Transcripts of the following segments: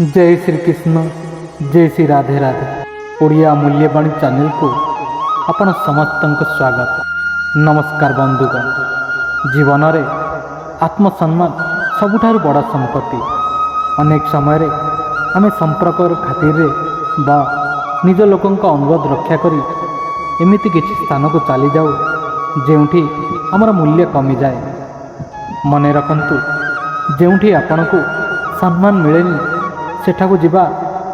जय श्री कृष्ण जय श्री राधे राधे ओडिया मूल्यवाणी चैनल को आपण समस्त स्वागत। नमस्कार बंधुगण, जीवन में आत्मसम्मान सबुठारु बड़ा संपत्ति। अनेक समय आम संपर्क खातिर बा निज लोकों अनुरोध रक्षा करी एमिति किसी स्थान को चली जाऊ जेउठी आमर मूल्य कमी जाए। मने रखंतु, जेउठी आपण को सम्मान मिलेनी सेठाकू जीवा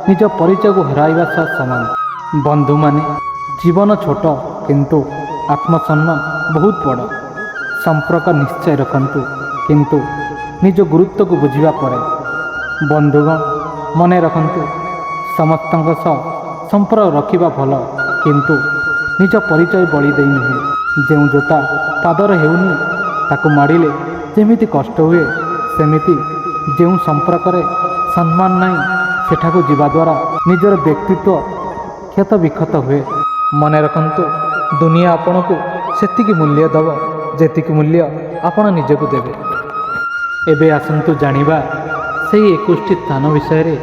निज परिचय को हराइबा सह समान। बंधु माने जीवन छोट किंतु आत्मसम्मान बहुत बड़। संपर्क निश्चय रखंतु किंतु निज गुरुत्व को बुझिबा परे। बंधुगण मने रखंतु, समस्तଙ୍କ सह संपर्क रखिबा भल किंतु निज परिचय बळी देई नुहे। जेउ जोता पादर हेउनी ताकू माडिले जेमिति कष्ट हुए, सेमिति जेउ संपर्क रे सम्मान नहीं सेठाकू जीवा द्वारा निजर व्यक्तित्व क्षत विक्षत हुए। मने रखंतु, दुनिया आपण को सेतिकी मूल्य दब जेतिकी मूल्य आपण निजको देबे। एबे आसंतु जानिबा सेही 21 स्थान विषय रे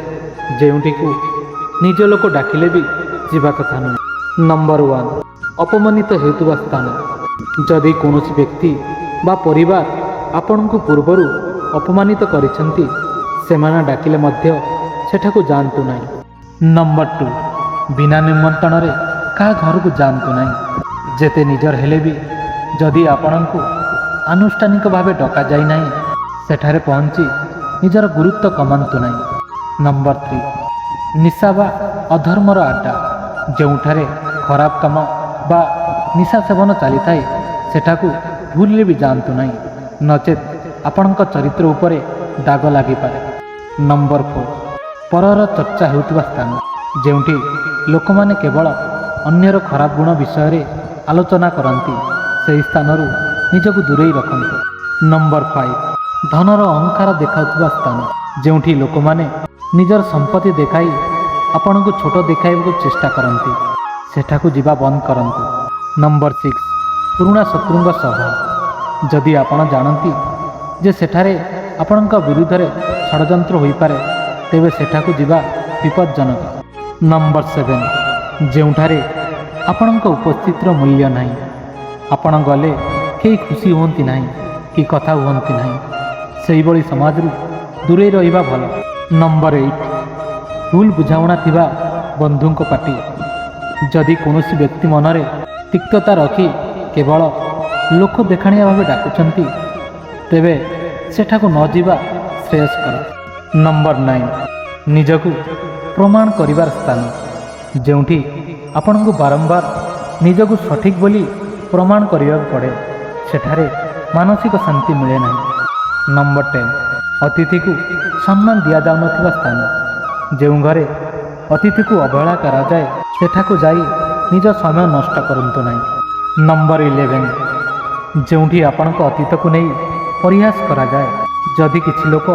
जेउठी को निज लोक डाकिले भी जीवा कथा नुहे। नंबर 1, अपमानित हेतुवा स्थान। जदि कौनसी व्यक्ति बा परिवार आपण को पूर्वरु अपमानित करिसंती सेमाना डाकिले मध्य सेठाकू जातु नहीं। नंबर 2, बिना निमंत्रण रे का घर को जातु नहीं। जेते निजर हेले भी जदि आपण को आनुष्ठानिक भावे डका जाई नहीं सेठारे पहुंची निजर गुरुत्व कमांतु नहीं। नंबर 3, निशा बा अधर्मर आड्डा। जोठारे खराब काम बा निशा सेवन चली थाए सेठाकू भूलले भी जातु नहीं, नचेत आपणक चरित्र उपरे दाग लागि पारे। नंबर 4, परर चर्चा हेउतिबा स्थान। जेउठी लोकमाने केवल अन्यर खराब गुण विषय रे आलोचना करती से स्थान निजको दूरेई रखंतु। नंबर 5, धनर अहंकार देखाउतिबा स्थान। जेउठी लोकमाने निजर संपत्ति देखाई आपण को छोट देखाइबा चेष्टा करती सेठाकू जीवा बंद करंतु। नंबर 6, पुराणा शत्रुंग सभा। जदि आपण जानती जे सेठारे आपणक विरुद्ध रे षड्यंत्र होई पारे तेबे सेठाकू जीवा विपज्जनक। नंबर 7, जेउठारे आपणक उपस्थितिर मूल्य नहीं, आपण गले केही खुशी हुअंती नहीं कि कथा हुअंती नहीं, सेही बळी समाज रु दूरे रहिबा भल। नंबर 8, भूल बुझावणा थिबा बंधुंक पाटी। जदि कौनसी व्यक्ति मनरे तिक्तता रखी केवल लोक देखाणिया भावे डाकुचंती तेबे सेठाकू न जीवा श्रेयस्कर। नंबर 9, निजकू प्रमाण करिवार स्थान। जेउठी आपन को बारंबार निजकू सठिक बोली प्रमाण करिवा पड़े सेठारे मानसिक शांति मिले नहीं। नंबर 10, अतिथि को सम्मान दिया जाउ नथिबा स्थान। जेउ घरे अतिथि को अवहेला करा जाए सेठाकू जाई निज समय नष्ट करंतु नहीं। नंबर 11, जेउठी आपनक अतीत को नहीं परिहास करा जाए। जदि किछि लोक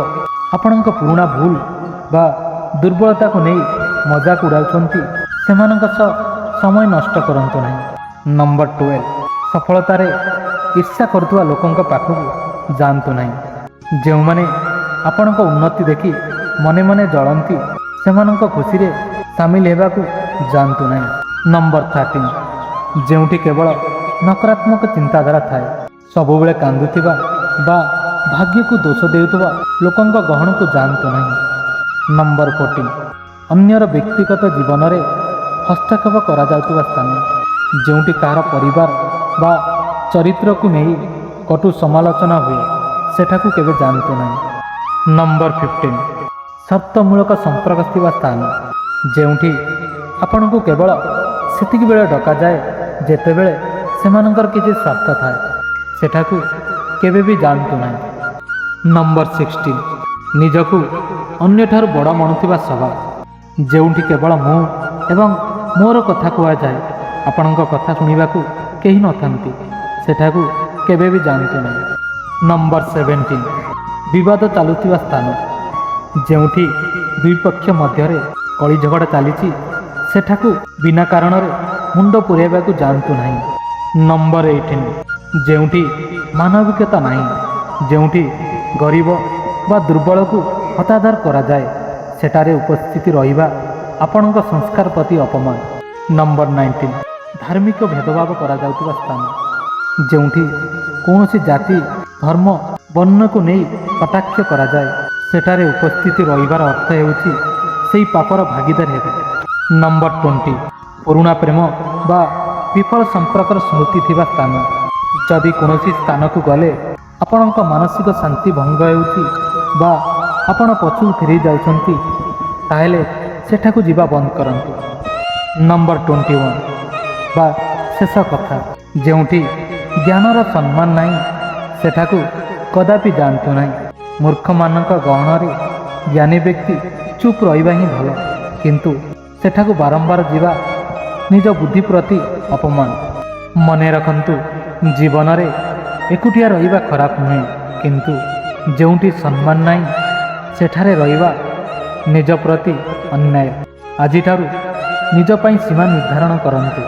आपणक पुराणा भूल बा दुर्बलता को नहीं मजाक उड़ाउछंती सेमानक समय नष्ट करंतु नहीं। नंबर 12, सफलतारे ईर्ष्या करतुवा लोकंक पाखकू जांतु नहीं। जेउ माने आपणक उन्नति देखि मने मने जळंती सेमानक खुशी रे शामिल हेबाकू जांतु नहीं। नंबर 13, जेउठी केवल नकारात्मक चिंताधारा थाए सबुबेले कांदुथिबा बा भाग्य को दोष देउथबा लोकंक गहन को जानतु नहीं। नंबर 14, अन्यर व्यक्तिगत जीवन रे हस्तक्षेप करा जाउतबा स्थान। जेउठी कार परिवार बा चरित्र को नहीं कटु समालोचना हुए सेठाकू केबे जानतु नहीं। नंबर 15, शर्तमूलक संपर्क थिबा स्थान। जेउठी आपण को केवल सेतिक बेले डका जाए जेते बेले सेमानंकर किछि स्वार्थ थाए सेठाकू केबे भी जानतु नहीं। नंबर 16, निजकू अन्य ठार बड़ा मनुथिबा सभा। जेउठी केवल मु एवं मोर कथा कुआ जाए आपणक कथा सुनिबाकू केही नथांती सेठाकू केबे भी जानतु नहीं। नंबर 17, विवाद चालुथिबा स्थान। जेउठी दुई पक्ष मध्य कली झगड़ा चली सेठाकू बिना कारण रे मुंड पुराइबाकू जानतु नहीं। नंबर 18, जेउठी मानविकता नहीं, जेउठी गरीब बा दुर्बल को हताधार करा जाए ସେଠାରେ ଉପସ୍ଥିତି ରହିବା ଆପଣଙ୍କ ସଂସ୍କାର ପ୍ରତି ଅପମାନ। ନମ୍ବର 19, ଧାର୍ମିକ ଭେଦଭାବ କରାଯାଉଥିବା ସ୍ଥାନ। ଯେଉଁଠି କୌଣସି ଜାତି, ଧର୍ମ, ବର୍ଣ୍ଣକୁ ନେଇ କଟାକ୍ଷ କରାଯାଏ, ସେଠାରେ ଉପସ୍ଥିତି ରହିବାର ଅର୍ଥ ହେଉଛି ସେହି ପାପର ଭାଗିଦାର ହେବେ। ନମ୍ବର 20, ପୁରୁଣା ପ୍ରେମ ବା ବିଫଳ ସମ୍ପର୍କର ସ୍ମୃତି ଥିବା ସ୍ଥାନ। ଯଦି କୌଣସି ସ୍ଥାନକୁ ଗଲେ ଆପଣଙ୍କ ମାନସିକ ଶାନ୍ତି ଭଙ୍ଗ ହେଉଛି ବା ଆପଣ ପଛକୁ ଫେରି ଯାଉଛନ୍ତି, ତାହେଲେ ସେଠାକୁ ଯିବା ବନ୍ଦ କରନ୍ତୁ। ନମ୍ବର 21, ବା ଶେଷ କଥା, ଯେଉଁଠି ଜ୍ଞାନର ସମ୍ମାନ ନାହିଁ ସେଠାକୁ କଦାପି ଯାଆନ୍ତୁ ନାହିଁ। ମୂର୍ଖମାନଙ୍କ ଗହଣରେ ଜ୍ଞାନୀ ବ୍ୟକ୍ତି ଚୁପ୍ ରହିବା ହିଁ ଭଲ, କିନ୍ତୁ ସେଠାକୁ ବାରମ୍ବାର ଯିବା ନିଜ ବୁଦ୍ଧି ପ୍ରତି ଅପମାନ। ମନେ ରଖନ୍ତୁ, ଜୀବନରେ ଏକୁଟିଆ ରହିବା ଖରାପ ନୁହେଁ, କିନ୍ତୁ ଯେଉଁଠି ସମ୍ମାନ ନାହିଁ ସେଠାରେ ରହିବା ନିଜ ପ୍ରତି ଅନ୍ୟାୟ। ଆଜିଠାରୁ ନିଜ ପାଇଁ ସୀମା ନିର୍ଦ୍ଧାରଣ କରନ୍ତୁ।